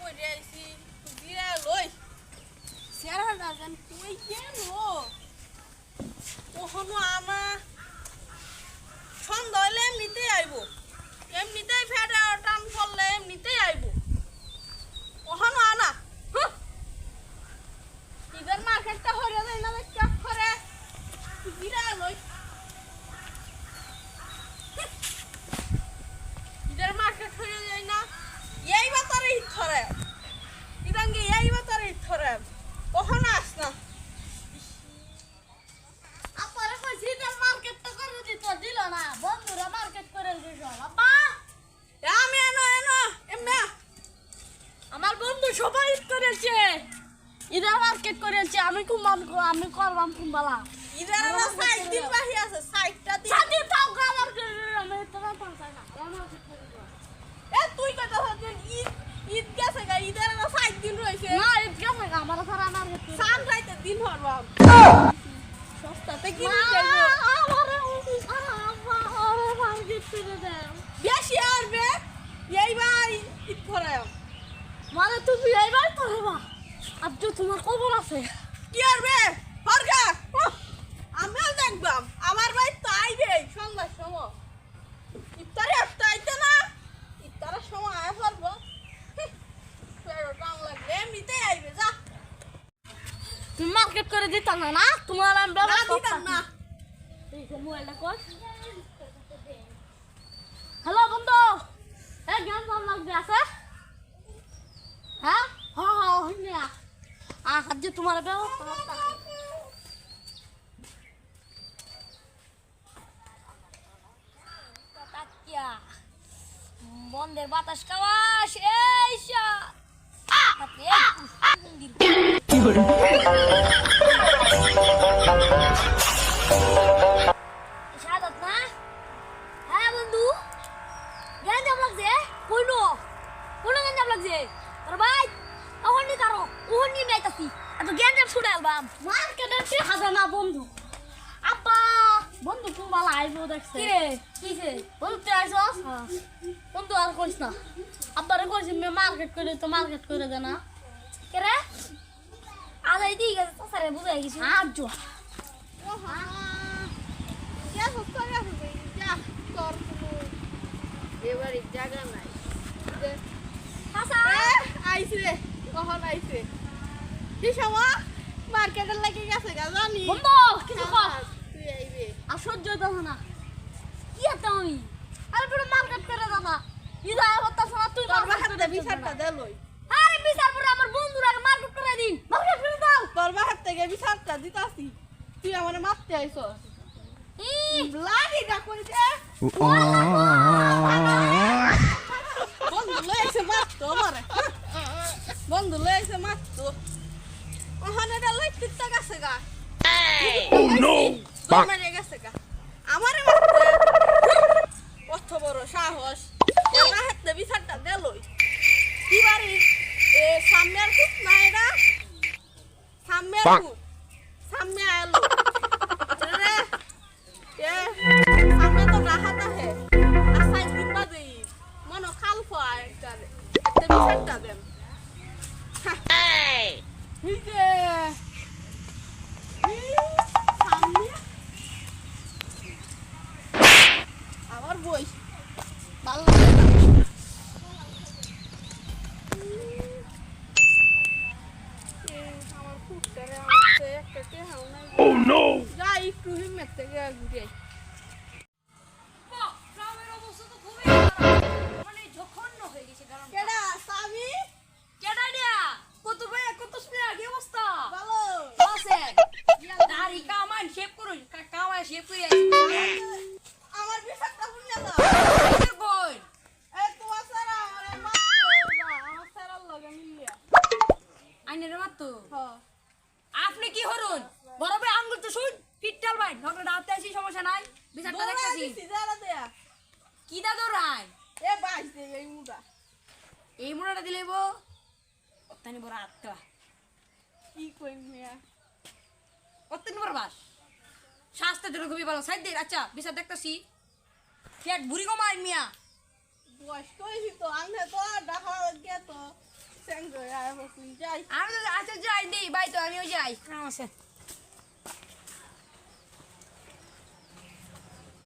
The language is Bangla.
করে আইছি বিরা লই সেরা দাজন কই গেল ওহনো আনা সন্ধ্যা হইলে এমনিতেই আইব এমনিতেই ফেটা টান পড়লে এমনিতেই আইব ওহনো আনা ইদার মার্কেটটা হইরা দেয় না চেক করে বিরা লই ইদার মার্কেট হইরা যায় না এই বাতারে হিট ধরে ইদাঙ্গে এই বাতারে হিট ধরে ওহনো আস না আপনারা কইছি ইদার মার্কেটটা করে দিত দিল না বন্ধুরা মার্কেট করে দিল বাবা আমি এনো এমনা আমার বন্ধু সবাই ঈদ করেছে ইদার মার্কেট করেছে আমি করবাম কুম্বালা ইদার না সাইড দিন বাহি আছে সাইডটা দিন সাথে তাও আমার আমি তো না পাঁচাই না আমার এ তুই কথা হচ্ছেন ঈদ গেছে গা ইদার না সাইড দিন রইছে না ঈদ গেছে আমার সারা মার্কেট সান রাইতে দিন হরবাম সস্তাতে কি মার্কেট করে দাও বেশি আরবে এইবার ঈদ করাম মানে তুমি এইবার করবা আজকে তোমার খবর আছে কি আরবে হরগা আমিও দেখবাম আমার ভাই তো আইবে সন্ধ্যার সময় ইফতারে আসতে আইতে না ইফতারের সময় আয় পারবো ফেরো টান লাগবে এমনিতেই আইবে যা তুমি মার্কেট করে দিতাম না তোমার আমি না ব্যবস্থা দিতাম না মোবাইলটা কর হ্যালো বন্ধু এই গান ভালো লাগবে আছে হ্যাঁ হ্যাঁ আজ তোমার ব্যবস্থা বন্ধের বাতাস খাওয়া এই সাদত না হ্যাঁ বন্ধু জ্ঞান জাম লাগছে কইনো জ্ঞান জাম লাগছে তোর ভাই ওহনি কারো ওহনি মেটাছি এত জ্ঞান জাম শুনে অ্যালবাম মার্কেটের কি হাজানা বন্ধু আপা বন্ধু কুম্বালা আইবো দেখছে কি রে কিছে বন্ধু তুই আইছস বন্ধু আর কইছ না আব্বারে কইছি মে মার্কেট করে দে না কে রে আলাই দি গেছে সারে বুঝাই গেছি আজ যো যা করে আসবে যা তোর এবারে জায়গা নাই হাসা আইছে রে কখন আইছে কি সময় মার্কেটের লাগি গেছে গা জানি বন্ধু কিছু কর তুই আইবে আর সহ্য হতো না কি একটা আমি আরে পুরো মার্কেট করে দাও না ইদা হতো না তুই তোর বাহাতে বিচারটা দে লই আরে বিচার করে আমার বন্ধুরা মার্কেট করে দিন মার্কেট করে দাও তোর বাহাত থেকে বিচারটা দিতাছি তুই আমারে মারতে আইছস লাঠি না করে দে বন্ধু লই এসে মারতো আমারে বন্ধু লই এসে মারতো ওখানে এটা লই তিত্তা গেছে গা Oh no! মারে গেছে গা আমারে মারতে কত বড় সাহস এর বাহাতে বিচারটা দে লই কি বাড়ি এ সামনের কুত না এটা সামনের কুত সামনে আলো রে এ সামনে তো রাহাত আছে আর সাইড দিন বাদে মনো খাল ফয় করে একটা বিচারটা দেন এই হিজে সামনে আবার বই ভালো আমার ফুটটারে আমাকে একটা কে হাও নাই Oh no! যা একটু হিম্মত থেকে ঘুরে গ্রামের অবস্থা তো খুবই খারাপ মানে জঘন্য হয়ে গেছে গ্রাম কেডা সামি কেডা দিয়া কত ভাই কত স্পিয়া কি অবস্থা ভালো আছে দাড়ি কামান শেভ করুন কামায় শেভ করে আমার বিচারটা শুনে দাও কই এই তোমার সারা আমার মারতো যা আমার সারার লগে মিলিয়া আইনের মাত্র হ্যাঁ আপনি কি হরুন বড় ভাই আঙ্গুল তো শুন ফিটটাল ভাই নকলে দাঁতে আসি সমস্যা নাই বিচারটা দেখতাছি সিজারা দেয়া কি দা দৌড়াই এ বাইস দে এই মুডা এই মুড়াটা দিলেব অত্যানি বড় আত্মা কি কইন মিয়া অত্যানি বড় বাস স্বাস্থ্যের জন্য খুবই ভালো সাইড দে আচ্ছা বিচার দেখতাছি ফ্যাট বুড়ি কমাই মিয়া বয়স কইছি তো আনলে তো দেখা গে তো যাই আমি তো আচ্ছা যাই দি বাই তো আমিও যাই নমস্কার